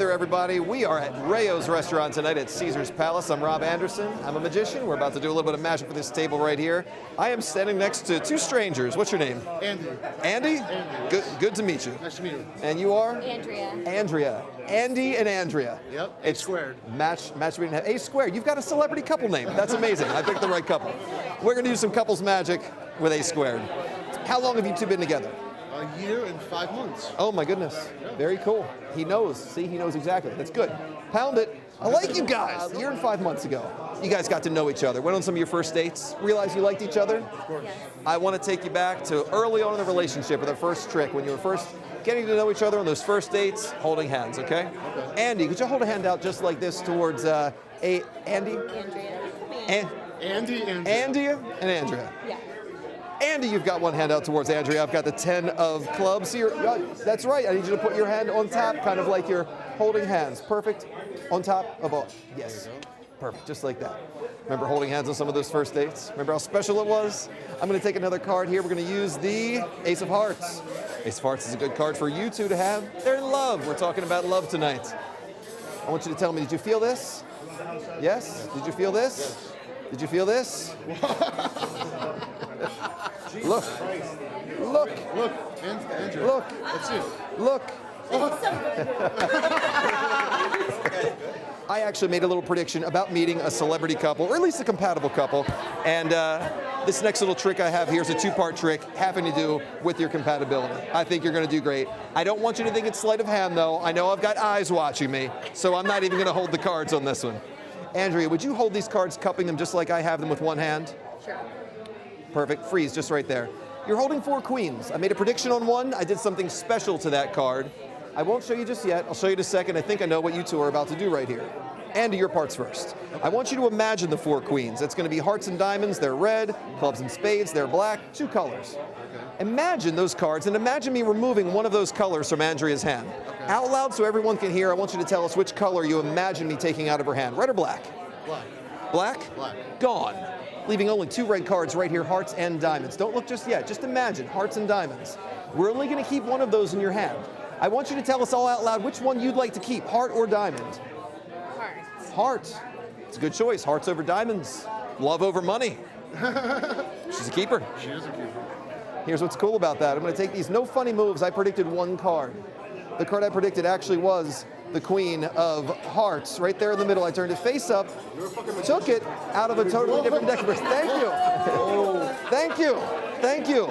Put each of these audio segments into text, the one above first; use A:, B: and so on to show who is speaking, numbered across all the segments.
A: there, everybody. We are at Rayo's restaurant tonight at Caesar's Palace. I'm Rob Anderson. I'm a magician. We're about to do a little bit of magic for this table right here. I am standing next to two strangers. What's your name?
B: Andy.
A: Andy?
B: Andy.
A: Good to meet you.
B: Nice to meet you.
A: And you are?
C: Andrea.
A: Andrea. Andy and Andrea.
B: Yep.
A: It's
B: squared.
A: Match made in heaven. A squared. You've got a celebrity couple name. That's amazing. I picked the right couple. We're going to do some couples magic with A squared. How long have you two been together?
B: A year and 5 months.
A: Oh my goodness. Very cool. He knows. See, he knows exactly. That's good. Pound it. I like you guys. A year and 5 months ago, you guys got to know each other. Went on some of your first dates. Realized you liked each other.
B: Of course.
C: Yes.
A: I want to take you back to early on in the relationship with our first trick, when you were first getting to know each other on those first dates, holding hands, okay? Andy, could you hold a hand out just like this towards Andy?
C: Andrea.
B: Andy and
A: Andy and Andrea.
C: Yeah.
A: Andy, you've got one hand out towards Andrea. I've got the 10 of clubs. So that's right. I need you to put your hand on top, kind of like you're holding hands. Perfect. On top of all. Yes. Perfect. Just like that. Remember holding hands on some of those first dates? Remember how special it was? I'm going to take another card here. We're going to use the Ace of Hearts. Ace of Hearts is a good card for you two to have. They're in love. We're talking about love tonight. I want you to tell me, did you feel this? Yes? Did you feel this? Did you feel this? Look. Look.
B: Look, Andrew.
A: Look.
B: That's it.
A: Look. I actually made a little prediction about meeting a celebrity couple, or at least a compatible couple. And this next little trick I have here is a two-part trick having to do with your compatibility. I think you're going to do great. I don't want you to think it's sleight of hand, though. I know I've got eyes watching me, so I'm not even going to hold the cards on this one. Andrea, would you hold these cards, cupping them just like I have them with one hand?
C: Sure.
A: Perfect. Freeze, just right there. You're holding 4 queens. I made a prediction on one. I did something special to that card. I won't show you just yet. I'll show you in a second. I think I know what you two are about to do right here. Andy, your part's first. I want you to imagine the 4 queens. It's going to be hearts and diamonds. They're red. Clubs and spades. They're black. 2 colors. Imagine those cards, and imagine me removing one of those colors from Andrea's hand. Out loud so everyone can hear, I want you to tell us which color you imagine me taking out of her hand. Red or black?
B: Black.
A: Black?
B: Black.
A: Gone. Leaving only 2 red cards right here, hearts and diamonds. Don't look just yet. Just imagine, hearts and diamonds. We're only going to keep one of those in your hand. I want you to tell us all out loud which one you'd like to keep, heart or diamond.
C: Heart.
A: Heart. It's a good choice. Hearts over diamonds. Love over money. She's a keeper.
B: She is a keeper.
A: Here's what's cool about that. I'm going to take these no funny moves. I predicted 1 card. The card I predicted actually was the Queen of Hearts. Right there in the middle. I turned it face up, took it out of a totally different deck of cards. Thank you. Thank you. Thank you.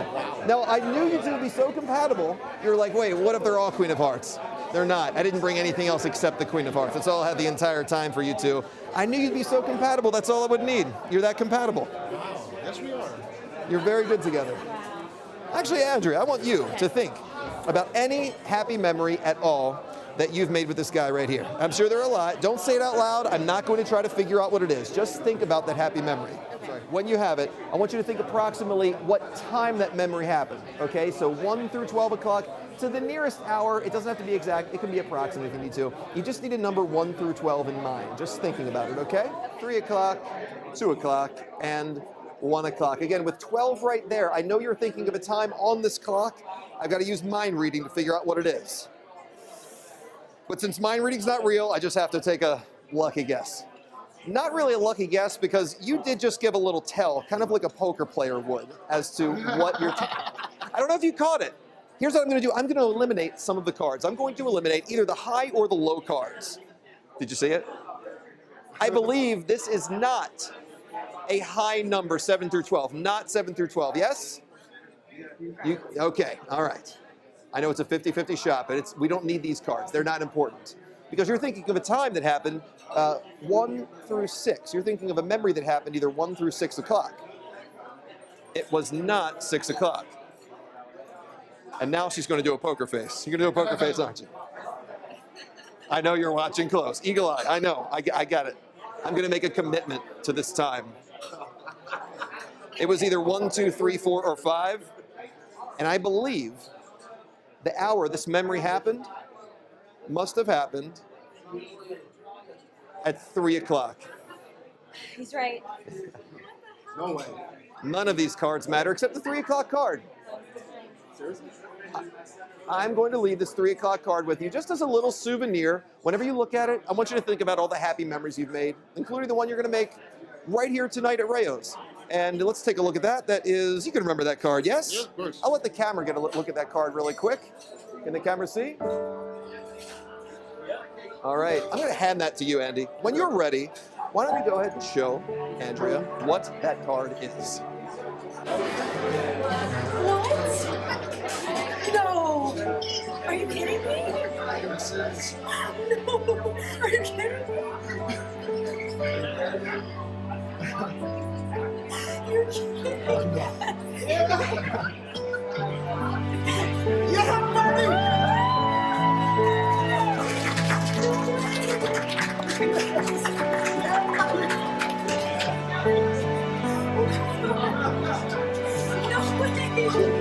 A: Now, I knew you two would be so compatible. You were like, wait, what if they're all Queen of Hearts? They're not. I didn't bring anything else except the Queen of Hearts. That's all I had the entire time for you two. I knew you'd be so compatible. That's all I would need. You're that compatible.
B: Wow. Yes, we are.
A: You're very good together. Actually, Andrea, I want you to think about any happy memory at all that you've made with this guy right here. I'm sure there are a lot. Don't say it out loud. I'm not going to try to figure out what it is. Just think about that happy memory.
C: Okay.
A: When you have it, I want you to think approximately what time that memory happened. Okay, so 1 through 12 o'clock to the nearest hour. It doesn't have to be exact. It can be approximate if you need to. You just need a number 1 through 12 in mind. Just thinking about it, okay? 3 o'clock, 2 o'clock, and 1 o'clock. Again, with 12 right there, I know you're thinking of a time on this clock. I've got to use mind reading to figure out what it is. But since mind reading's not real, I just have to take a lucky guess. Not really a lucky guess, because you did just give a little tell, kind of like a poker player would, as to what you're... I don't know if you caught it. Here's what I'm going to do. I'm going to eliminate some of the cards. I'm going to eliminate either the high or the low cards. Did you see it? I believe this is not a high number, 7 through 12. Not 7 through 12. Yes? Okay. All right. I know it's a 50-50 shot, but we don't need these cards. They're not important. Because you're thinking of a time that happened 1 through 6. You're thinking of a memory that happened either 1 through 6 o'clock. It was not 6 o'clock. And now she's going to do a poker face. You're going to do a poker face, aren't you? I know you're watching close. Eagle eye. I know. I got it. I'm going to make a commitment to this time. It was either 1, 2, 3, 4, or 5. And I believe the hour this memory happened must have happened at 3 o'clock.
C: He's right.
B: No way.
A: None of these cards matter except the 3 o'clock card.
B: Seriously?
A: I'm going to leave this 3 o'clock card with you just as a little souvenir. Whenever you look at it, I want you to think about all the happy memories you've made, including the one you're going to make right here tonight at Rayo's. And let's take a look at that. That is, you can remember that card, yes?
B: Yeah, of course.
A: I'll let the camera get a look at that card really quick. Can the camera see? All right, I'm going to hand that to you, Andy. When you're ready, why don't we go ahead and show Andrea what that card is?
C: What? No. Are you kidding me? No. Are you kidding me? You're kidding. You have money. No way.